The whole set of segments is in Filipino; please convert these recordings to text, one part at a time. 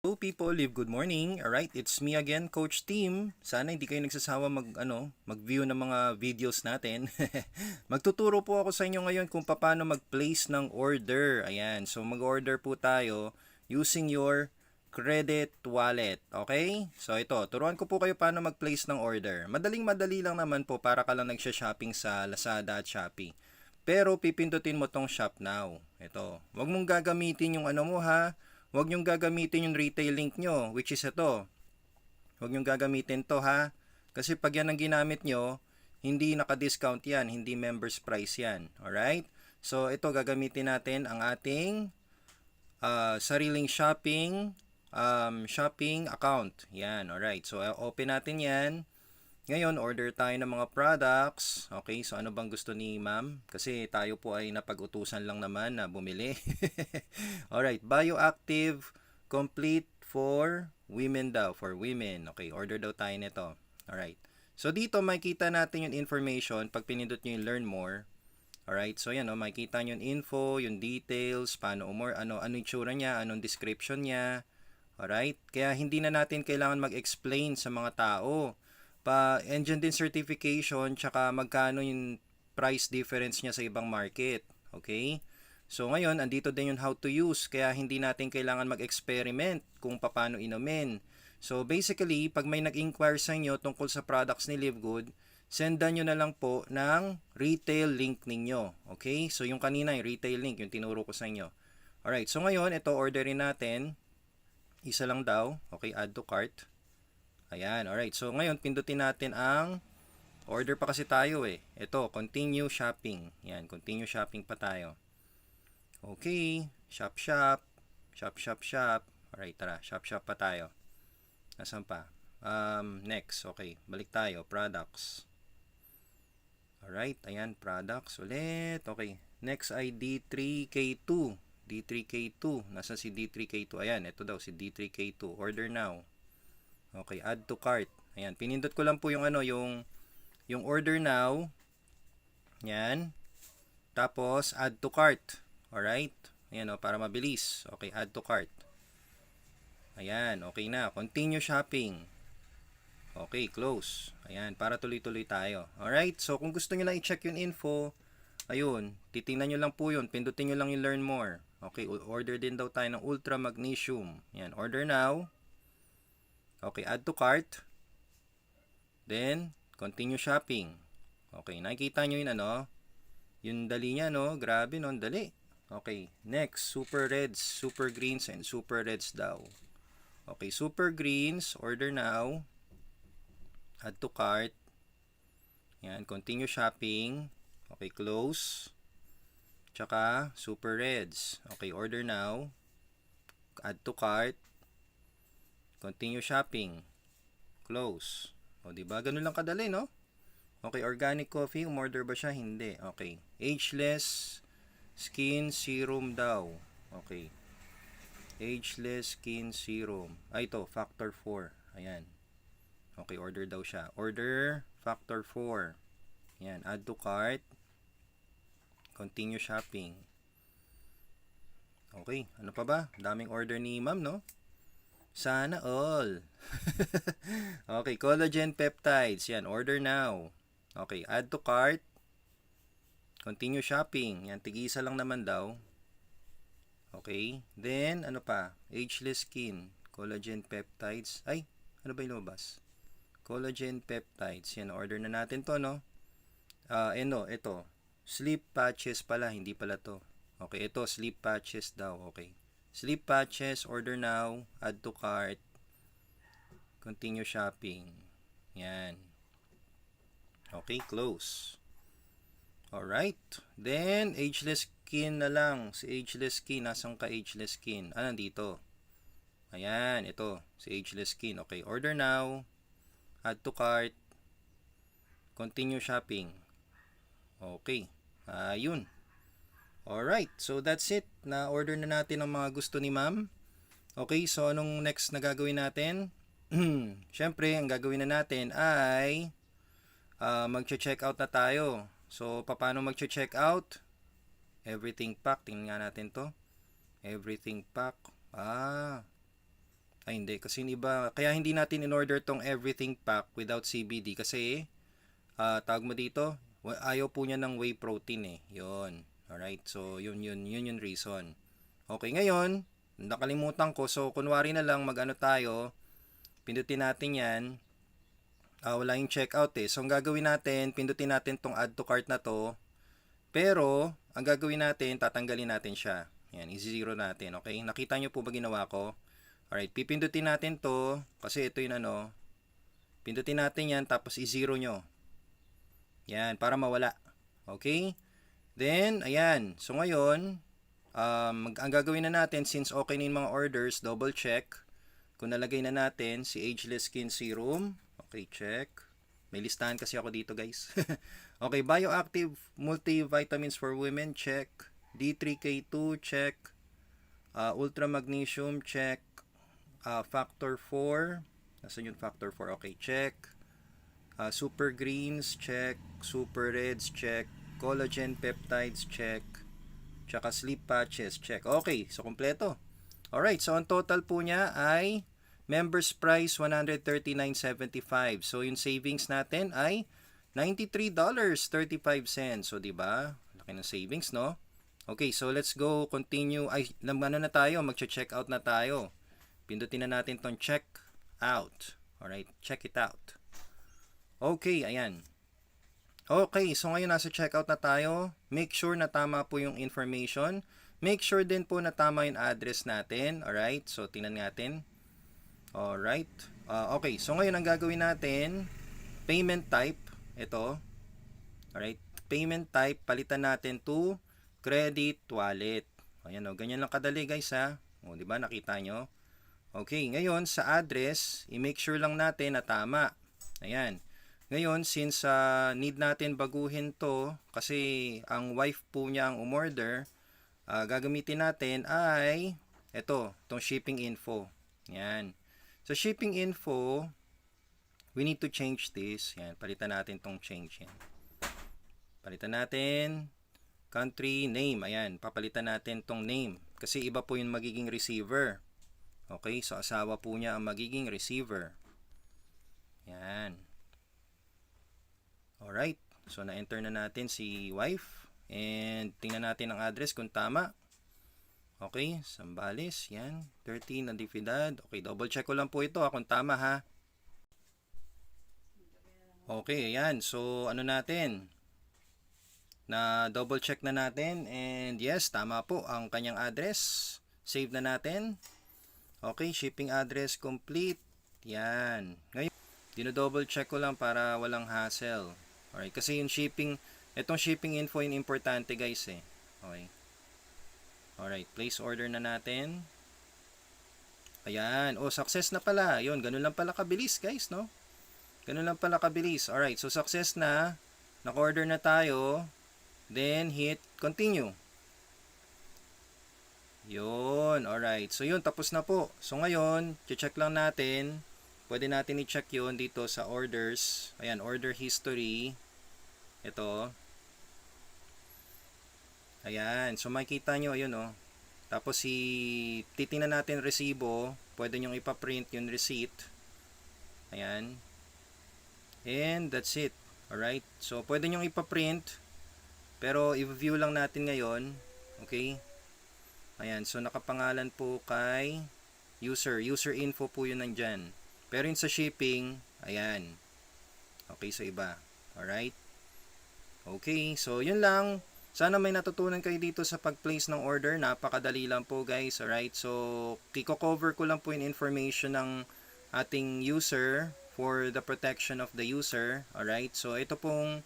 Hello people, live good morning. Alright, it's me again, Coach Team. Sana hindi kayo nagsasawa mag-view ng mga videos natin. Magtuturo po ako sa inyo ngayon kung paano mag-place ng order. Ayan, so mag-order po tayo using your credit wallet. Okay? So ito, turuan ko po kayo paano mag-place ng order. Madaling-madali lang naman po para ka lang nagsha-shopping sa Lazada at Shopee. Pero pipindutin mo tong shop now. Ito, wag mong gagamitin yung ano mo ha. Huwag nyong gagamitin yung retail link nyo, which is ito. Huwag nyong gagamitin to ha. Kasi pag yan ang ginamit nyo, hindi naka-discount yan, hindi members price yan. Alright? So ito gagamitin natin ang ating sariling shopping account. Yan, alright. So open natin yan. Ngayon, order tayo ng mga products. Okay, so ano bang gusto ni ma'am? Kasi tayo po ay napag-utusan lang naman na bumili. Alright, Bioactive Complete for women daw. For women. Okay, order daw tayo nito. Alright. So dito makikita natin yung information pag pinindot nyo yung learn more. Alright, so yan, makikita nyo yung info, yung details, paano ano yung tsura niya, anong description niya. Alright, kaya hindi na natin kailangan mag-explain sa mga tao and din certification tsaka magkano yung price difference niya sa ibang market. Okay? So ngayon, andito din yung how to use kaya hindi natin kailangan mag-experiment kung paano inumin. So basically, pag may nag-inquire sa inyo tungkol sa products ni Live Good, sendan nyo na lang po ng retail link ninyo. Okay? So yung kanina, yung retail link, yung tinuro ko sa inyo. Alright, so ngayon, ito orderin natin. Isa lang daw. Okay, add to cart. Ayan, alright. So, ngayon, pindutin natin ang order pa kasi tayo eh. Ito, continue shopping. Yan, continue shopping pa tayo. Okay, shop. Alright, tara, shop pa tayo. Nasaan pa? Next, okay. Balik tayo, products. Alright, ayan, products ulit. Okay, next ay D3K2. D3K2. Nasaan si D3K2? Ayan, ito daw si D3K2. Order now. Okay, add to cart. Ayan, pinindot ko lang po yung yung order now. Yan. Tapos add to cart. Alright? Ayan para mabilis. Okay, add to cart. Ayan, okay na. Continue shopping. Okay, close. Ayan, para tuloy-tuloy tayo. Alright, so kung gusto nyo lang i-check yung info, ayun, titingnan nyo lang po yun. Pindutin nyo lang yung learn more. Okay, order din daw tayo ng ultra magnesium. Ayan, order now. Okay, add to cart. Then, continue shopping. Okay, nakikita nyo yun yung dali niya grabe dali. Okay, next, super reds, super greens, and super reds daw. Okay, super greens, order now. Add to cart. Yan, continue shopping. Okay, close. Tsaka, super reds. Okay, order now. Add to cart. Continue shopping. Close. O, diba? Ganun lang kadali, no? Okay, organic coffee. Umorder ba siya? Hindi. Okay. Ageless skin serum daw. Okay. Ageless skin serum. Ito. Factor 4. Ayan. Okay, order daw siya. Order factor 4. Ayan. Add to cart. Continue shopping. Okay. Ano pa ba? Daming order ni ma'am, no? Sana all. Okay, collagen peptides. Yan, order now. Okay, add to cart. Continue shopping. Yan, tig-isa lang naman daw. Okay, then ano pa? Ageless skin. Collagen peptides. Ay, ano ba yung lumabas? Collagen peptides. Yan, order na natin to, no? Ito. Sleep patches pala, hindi pala to. Okay, ito, sleep patches daw. Okay. Sleep patches, order now, add to cart, continue shopping. Yan. Okay, close. Alright. Then, ageless skin na lang. Si ageless skin, nasaan ka ageless skin? Nandito. Ayan, ito. Si ageless skin. Okay, order now, add to cart, continue shopping. Okay. Ayun. Alright, so that's it. Na-order na natin ang mga gusto ni ma'am. Okay, so anong next na gagawin natin? Siyempre, ang gagawin na natin ay mag-check out na tayo. So, paano mag-check out? Everything pack. Tingnan nga natin to. Everything pack. Ay hindi, kasi yung iba, kaya hindi natin in-order tong everything pack without CBD kasi tawag mo dito, ayaw po niya ng whey protein eh. Yun. Alright, so yun yung reason. Okay, ngayon, nakalimutan ko, so kunwari na lang mag-ano tayo, pindutin natin yan. Wala yung checkout eh. So ang gagawin natin, pindutin natin tong add to cart na to. Pero, ang gagawin natin, tatanggalin natin siya. Yan, i-zero natin. Okay, nakita nyo po ba ginawa ko? Alright, pipindutin natin to kasi ito yung ano. Pindutin natin yan tapos i-zero nyo. Yan, para mawala. Okay? Then, ayan. So ngayon, ang gagawin na natin since okay na yung mga orders, double check. Kung nalagay na natin si Ageless Skin Serum. Okay, check. May listahan kasi ako dito guys. Okay, Bioactive Multivitamins for Women, check. D3K2, check. Ultra Magnesium, check. Factor 4. Nasaan yung Factor 4? Okay, check. Super Greens, check. Super Reds, check. Collagen Peptides, check. Tsaka Sleep Patches, check. Okay, so kompleto. Alright, so ang total po niya ay members price $139.75. So yung savings natin ay $93.35. So di ba? Laki ng savings, no? Okay, so let's go continue. Ay, ano na tayo? Magche-check out na tayo. Pindutin na natin tong check out. Alright, check it out. Okay, ayan. Okay, so ngayon nasa checkout na tayo. Make sure na tama po yung information. Make sure din po na tama yung address natin. Alright, so tingnan natin. Alright. Okay, so ngayon ang gagawin natin, payment type. Ito. Alright, payment type, palitan natin to credit wallet. Ayan o, ganyan lang kadali guys ha. O, diba, nakita nyo? Okay, ngayon sa address, i-make sure lang natin na tama. Ayan. Ngayon, since need natin baguhin to, kasi ang wife po niya ang umorder, gagamitin natin ay ito, itong shipping info. Yan. So, shipping info, we need to change this. Yan, palitan natin itong change. Yan. Palitan natin country name. Ayan, papalitan natin itong name. Kasi iba po yung magiging receiver. Okay, so asawa po niya ang magiging receiver. Yan. Alright, so na-enter na natin si wife. And tingnan natin ang address kung tama. Okay, Sambales, yan. 13 Natividad. Okay, double check ko lang po ito kung tama ha. Okay, ayan. So, ano natin? Na double check na natin. And yes, tama po ang kanyang address. Save na natin. Okay, shipping address complete. Yan. Ngayon, dino-double check ko lang para walang hassle. Alright, kasi yung shipping, itong shipping info yung importante guys eh. Okay. Alright, place order na natin. Ayan. Oh, success na pala. Yun, ganun lang pala kabilis guys, no? Ganun lang pala kabilis. Alright, so success na. Naka-order na tayo. Then, hit continue. Yun, alright. So yun, tapos na po. So ngayon, check lang natin. Pwede natin i-check yun dito sa orders. Ayan, order history. Ito. Ayan, so makikita nyo, ayun o. Tapos titingnan natin resibo. Pwede nyong ipaprint yung receipt. Ayan. And that's it. Alright, so pwede nyong ipaprint. Pero i-view lang natin ngayon. Okay. Ayan, so nakapangalan po kay user. User info po yun nandyan. Pero yun sa shipping, ayan. Okay, sa iba. Alright? Okay, so yun lang. Sana may natutunan kayo dito sa pag-place ng order. Napakadali lang po guys. Alright, so kiko-cover ko lang po yung information ng ating user for the protection of the user. Alright, so ito pong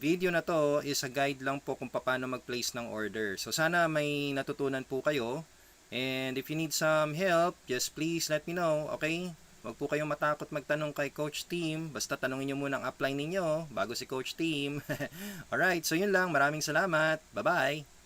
video na to is a guide lang po kung paano mag-place ng order. So sana may natutunan po kayo. And if you need some help, just please let me know, okay? Huwag po kayong matakot magtanong kay Coach Team. Basta tanongin nyo muna ang upline ninyo bago si Coach Team. Alright, so yun lang. Maraming salamat. Bye-bye!